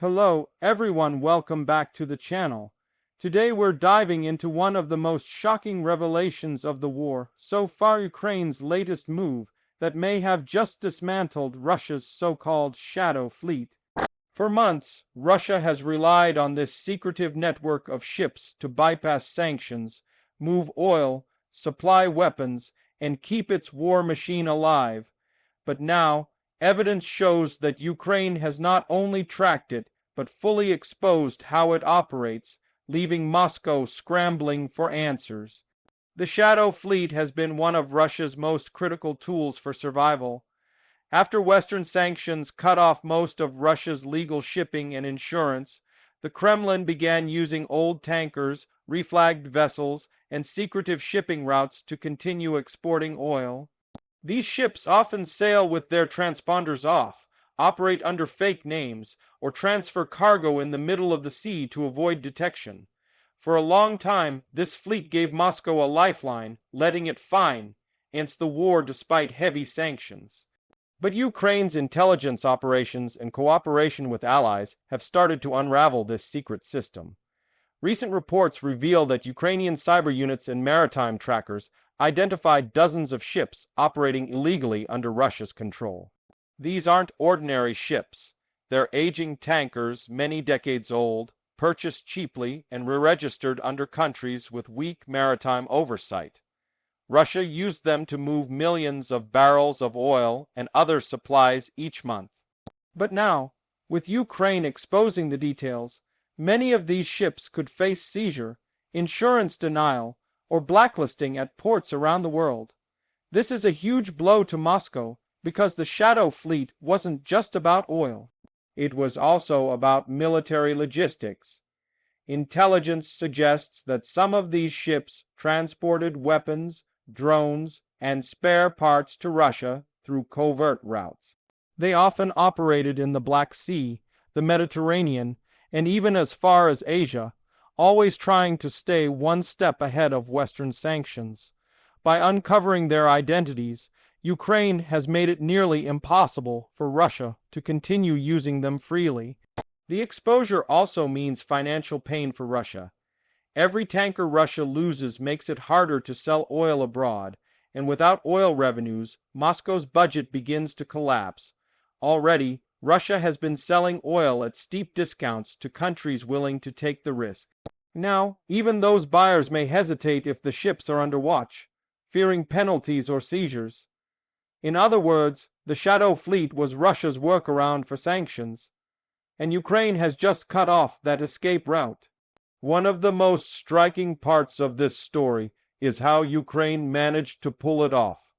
Hello, everyone, welcome back to the channel. Today we're diving into one of the most shocking revelations of the war so far, Ukraine's latest move that may have just dismantled Russia's so-called shadow fleet. For months, Russia has relied on this secretive network of ships to bypass sanctions, move oil, supply weapons, and keep its war machine alive. But now, evidence shows that Ukraine has not only tracked it, but fully exposed how it operates, leaving Moscow scrambling for answers. The Shadow Fleet has been one of Russia's most critical tools for survival. After Western sanctions cut off most of Russia's legal shipping and insurance, the Kremlin began using old tankers, reflagged vessels, and secretive shipping routes to continue exporting oil. These ships often sail with their transponders off, operate under fake names, or transfer cargo in the middle of the sea to avoid detection. For a long time, this fleet gave Moscow a lifeline, letting it fine against the war despite heavy sanctions. But Ukraine's intelligence operations and cooperation with allies have started to unravel this secret system. Recent reports reveal that Ukrainian cyber units and maritime trackers identified dozens of ships operating illegally under Russia's control. These aren't ordinary ships. They're aging tankers, many decades old, purchased cheaply and re-registered under countries with weak maritime oversight. Russia used them to move millions of barrels of oil and other supplies each month. But now, with Ukraine exposing the details, many of these ships could face seizure, insurance denial, or blacklisting at ports around the world. This is a huge blow to Moscow because the Shadow Fleet wasn't just about oil. It was also about military logistics. Intelligence suggests that some of these ships transported weapons, drones, and spare parts to Russia through covert routes. They often operated in the Black Sea, the Mediterranean, and even as far as Asia, always trying to stay one step ahead of Western sanctions. By uncovering their identities, Ukraine has made it nearly impossible for Russia to continue using them freely. The exposure also means financial pain for Russia. Every tanker Russia loses makes it harder to sell oil abroad, and without oil revenues, Moscow's budget begins to collapse. Already, Russia has been selling oil at steep discounts to countries willing to take the risk. Now, even those buyers may hesitate if the ships are under watch, fearing penalties or seizures. In other words, the Shadow Fleet was Russia's workaround for sanctions, and Ukraine has just cut off that escape route. One of the most striking parts of this story is how Ukraine managed to pull it off.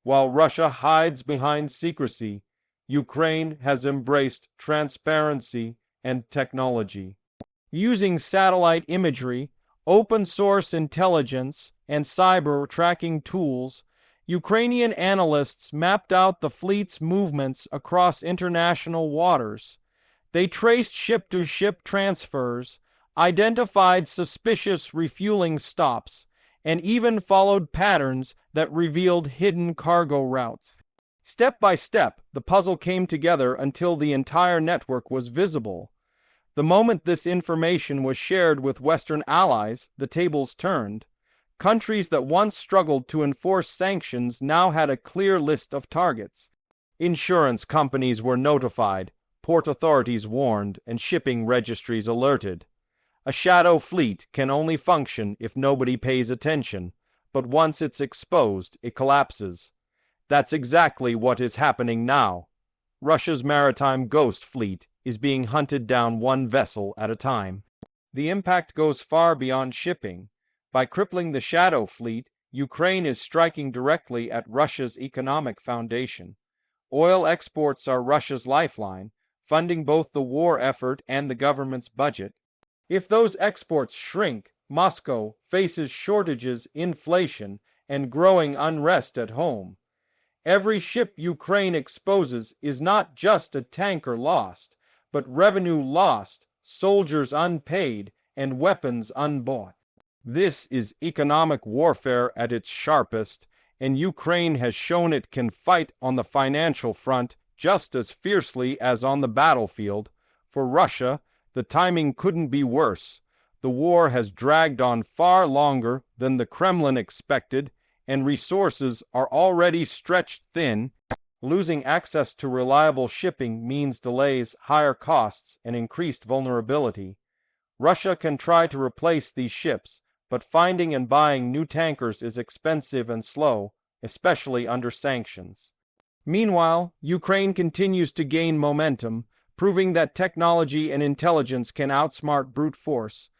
While Russia hides behind secrecy, Ukraine has embraced transparency and technology. Using satellite imagery, open-source intelligence, and cyber tracking tools, Ukrainian analysts mapped out the fleet's movements across international waters. They traced ship-to-ship transfers, identified suspicious refueling stops, and even followed patterns that revealed hidden cargo routes. Step by step, the puzzle came together until the entire network was visible. The moment this information was shared with Western allies, the tables turned. Countries that once struggled to enforce sanctions now had a clear list of targets. Insurance companies were notified, port authorities warned, and shipping registries alerted. A shadow fleet can only function if nobody pays attention, but once it's exposed, it collapses. That's exactly what is happening now. Russia's maritime ghost fleet is being hunted down one vessel at a time. The impact goes far beyond shipping. By crippling the Shadow Fleet, Ukraine is striking directly at Russia's economic foundation. Oil exports are Russia's lifeline, funding both the war effort and the government's budget. If those exports shrink, Moscow faces shortages, inflation, and growing unrest at home. Every ship Ukraine exposes is not just a tanker lost, but revenue lost, soldiers unpaid, and weapons unbought. This is economic warfare at its sharpest, and Ukraine has shown it can fight on the financial front just as fiercely as on the battlefield. For Russia, the timing couldn't be worse. The war has dragged on far longer than the Kremlin expected, and resources are already stretched thin. Losing access to reliable shipping means delays, higher costs, and increased vulnerability. Russia can try to replace these ships, but finding and buying new tankers is expensive and slow, especially under sanctions. Meanwhile, Ukraine continues to gain momentum, proving that technology and intelligence can outsmart brute force.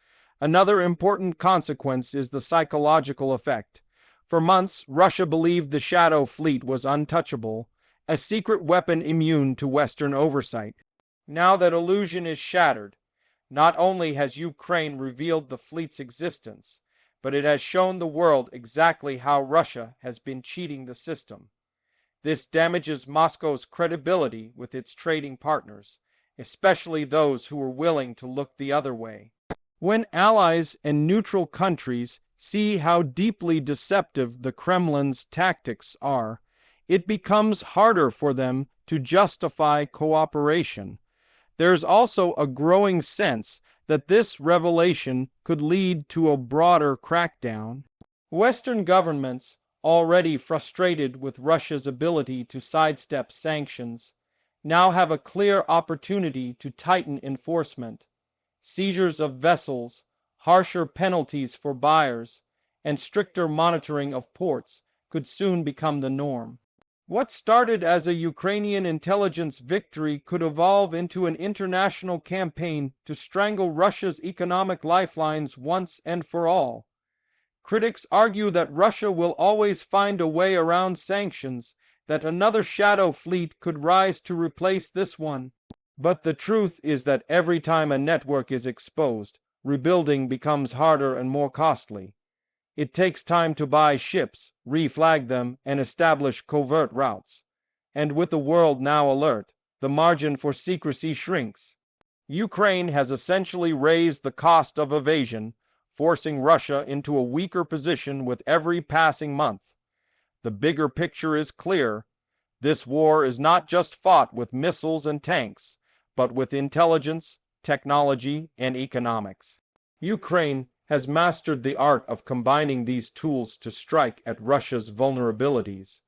Another important consequence is the psychological effect. For months, Russia believed the Shadow Fleet was untouchable, a secret weapon immune to Western oversight. Now that illusion is shattered, not only has Ukraine revealed the fleet's existence, but it has shown the world exactly how Russia has been cheating the system. This damages Moscow's credibility with its trading partners, especially those who are willing to look the other way. When allies and neutral countries see how deeply deceptive the Kremlin's tactics are, it becomes harder for them to justify cooperation. There's also a growing sense that this revelation could lead to a broader crackdown. Western governments, already frustrated with Russia's ability to sidestep sanctions, now have a clear opportunity to tighten enforcement. Seizures of vessels, harsher penalties for buyers, and stricter monitoring of ports could soon become the norm. What started as a Ukrainian intelligence victory could evolve into an international campaign to strangle Russia's economic lifelines once and for all. Critics argue that Russia will always find a way around sanctions, that another shadow fleet could rise to replace this one. But the truth is that every time a network is exposed, rebuilding becomes harder and more costly. It takes time to buy ships, reflag them, and establish covert routes. And with the world now alert, the margin for secrecy shrinks. Ukraine has essentially raised the cost of evasion, forcing Russia into a weaker position with every passing month. The bigger picture is clear. This war is not just fought with missiles and tanks, but with intelligence, technology, and economics. Ukraine has mastered the art of combining these tools to strike at Russia's vulnerabilities.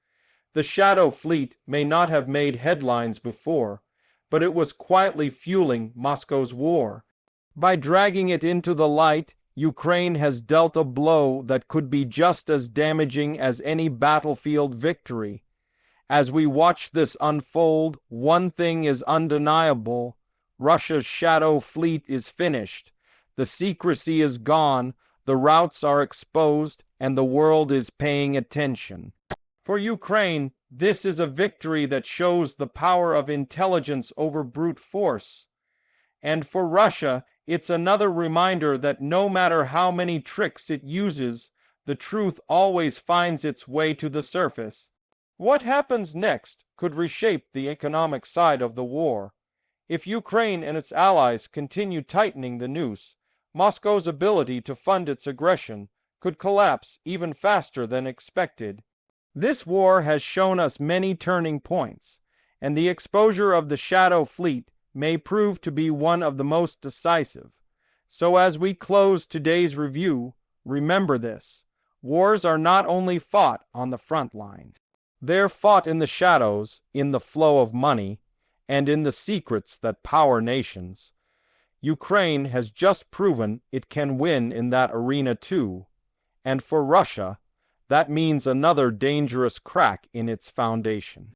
The Shadow Fleet may not have made headlines before, but it was quietly fueling Moscow's war. By dragging it into the light, Ukraine has dealt a blow that could be just as damaging as any battlefield victory. As we watch this unfold, one thing is undeniable: Russia's Shadow Fleet is finished. The secrecy is gone, the routes are exposed, and the world is paying attention. For Ukraine, this is a victory that shows the power of intelligence over brute force. And for Russia, it's another reminder that no matter how many tricks it uses, the truth always finds its way to the surface. What happens next could reshape the economic side of the war. If Ukraine and its allies continue tightening the noose, Moscow's ability to fund its aggression could collapse even faster than expected. This war has shown us many turning points, and the exposure of the Shadow Fleet may prove to be one of the most decisive. So as we close today's review, remember this: wars are not only fought on the front lines. They're fought in the shadows, in the flow of money, and in the secrets that power nations. Ukraine has just proven it can win in that arena too. And for Russia, that means another dangerous crack in its foundation.